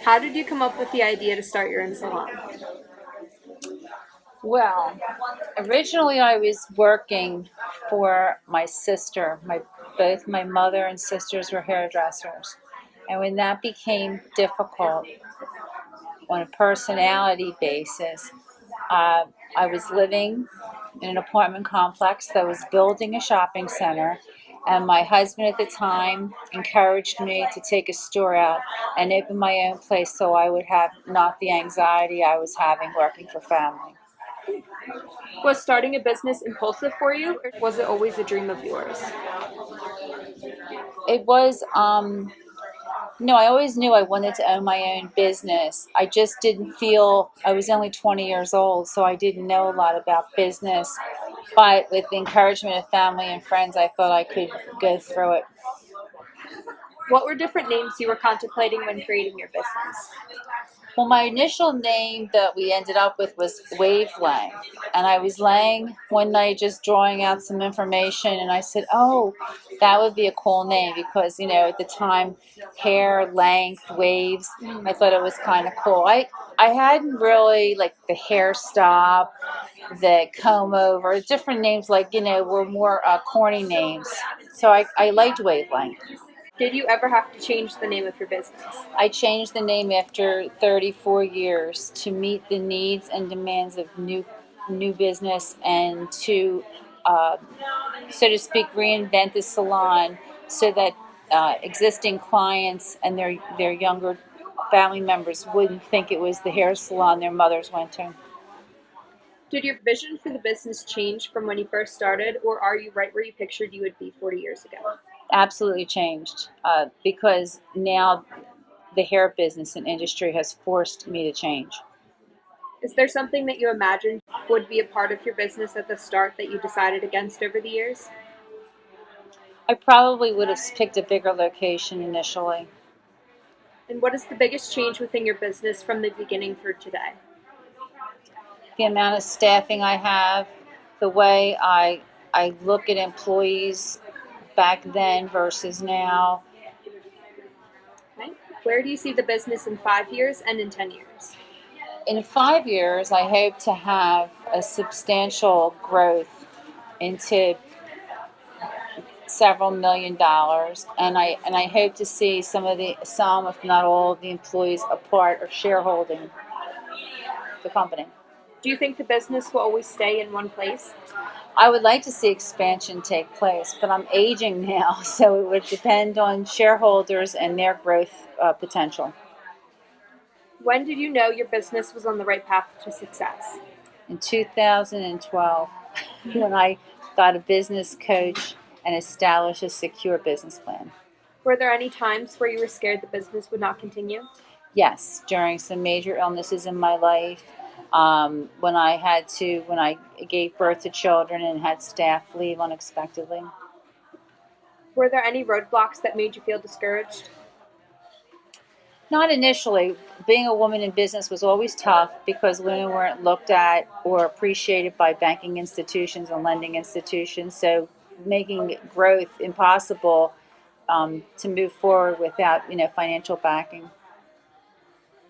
How did you come up with the idea to start your own salon? Well, originally I was working for my sister. Both my mother and sisters were hairdressers. And when that became difficult on a personality basis, uh, I was living in an apartment complex that was building a shopping center. And my husband at the time encouraged me to take a store out and open my own place so I would have not the anxiety I was having working for family. Was starting a business impulsive for you, or was it always a dream of yours? It was, no, I always knew I wanted to own my own business. I just didn't feel, I was only 20 years old, so I didn't know a lot about business. But with the encouragement of family and friends, I thought I could go through it. What were different names you were contemplating when creating your business? Well, my initial name that we ended up with was Wavelength. And I was laying one night just drawing out some information, and I said, oh, that would be a cool name because, at the time, hair, length, waves, I thought it was kind of cool. I hadn't really, like the hair stop, the comb over, different names were more corny names. So I liked Wavelength. Did you ever have to change the name of your business? I changed the name after 34 years to meet the needs and demands of new business and to, uh, so to speak, reinvent the salon so that existing clients and their younger family members wouldn't think it was the hair salon their mothers went to. Did your vision for the business change from when you first started, or are you right where you pictured you would be 40 years ago? Absolutely changed because now the hair business and industry has forced me to change. Is there something that you imagined would be a part of your business at the start that you decided against over the years? I probably would have picked a bigger location initially. And what is the biggest change within your business from the beginning through today? The amount of staffing I have, the way I look at employees back then versus now. Okay. Where do you see the business in 5 years and in 10 years? In 5 years, I hope to have a substantial growth into several $1 million, and I hope to see some, if not all, of the employees a part or shareholding the company. Do you think the business will always stay in one place? I would like to see expansion take place, but I'm aging now, so it would depend on shareholders and their growth potential. When did you know your business was on the right path to success? In 2012, when I got a business coach and established a secure business plan. Were there any times where you were scared the business would not continue? Yes, during some major illnesses in my life, when I gave birth to children and had staff leave unexpectedly. Were there any roadblocks that made you feel discouraged? Not initially. Being a woman in business was always tough because women weren't looked at or appreciated by banking institutions and lending institutions. So making growth impossible to move forward without financial backing.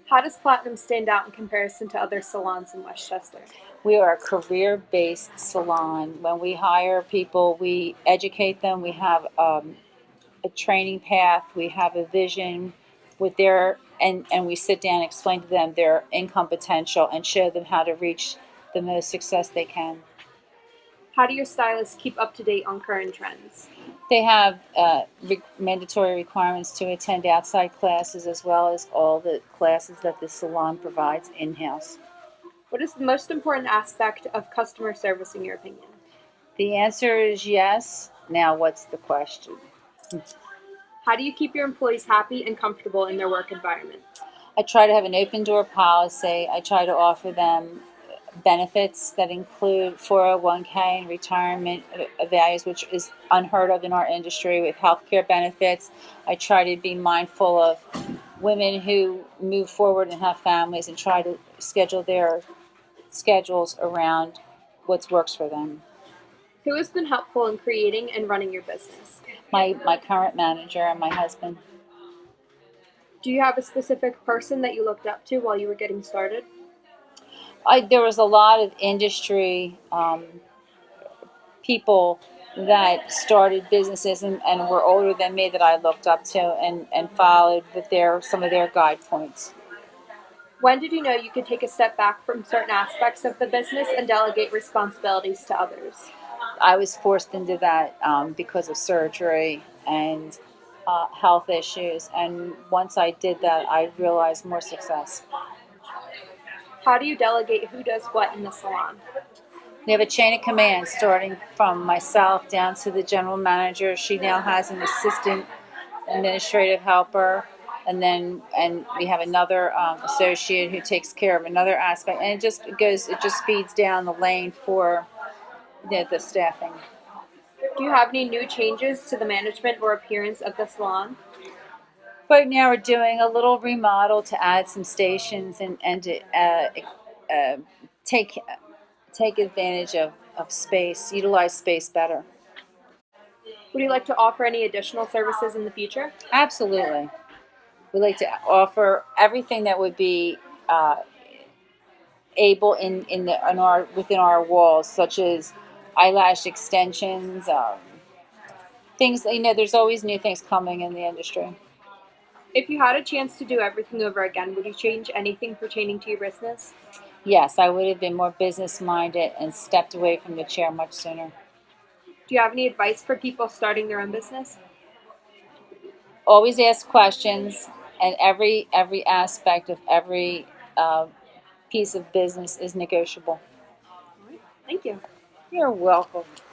How does Platinum stand out in comparison to other salons in Westchester? We are a career-based salon. When we hire people, we educate them. We have a training path. We have a vision with and we sit down and explain to them their income potential and show them how to reach the most success they can. How do your stylists keep up to date on current trends? They have mandatory requirements to attend outside classes as well as all the classes that the salon provides in-house. What is the most important aspect of customer service in your opinion? The answer is yes. Now, what's the question? How do you keep your employees happy and comfortable in their work environment? I try to have an open door policy. I try to offer them benefits that include 401k and retirement values, which is unheard of in our industry with healthcare benefits. I try to be mindful of women who move forward and have families and try to schedule their schedules around what works for them. Who has been helpful in creating and running your business? My current manager and my husband. Do you have a specific person that you looked up to while you were getting started? There was a lot of industry people that started businesses and were older than me that I looked up to and followed with some of their guide points. When did you know you could take a step back from certain aspects of the business and delegate responsibilities to others? I was forced into that because of surgery and health issues. And once I did that, I realized more success. How do you delegate who does what in the salon? We have a chain of command starting from myself down to the general manager. She now has an assistant administrative helper, and we have another associate who takes care of another aspect, and it just feeds down the lane for the staffing. Do you have any new changes to the management or appearance of the salon? Right now, we're doing a little remodel to add some stations and to uh, take take advantage of space, utilize space better. Would you like to offer any additional services in the future? Absolutely. We like to offer everything that would be uh, able in our within our walls, such as eyelash extensions, things. There's always new things coming in the industry. If you had a chance to do everything over again, would you change anything pertaining to your business? Yes, I would have been more business minded and stepped away from the chair much sooner. Do you have any advice for people starting their own business? Always ask questions, and every aspect of every uh, piece of business is negotiable. All right, thank you. You're welcome.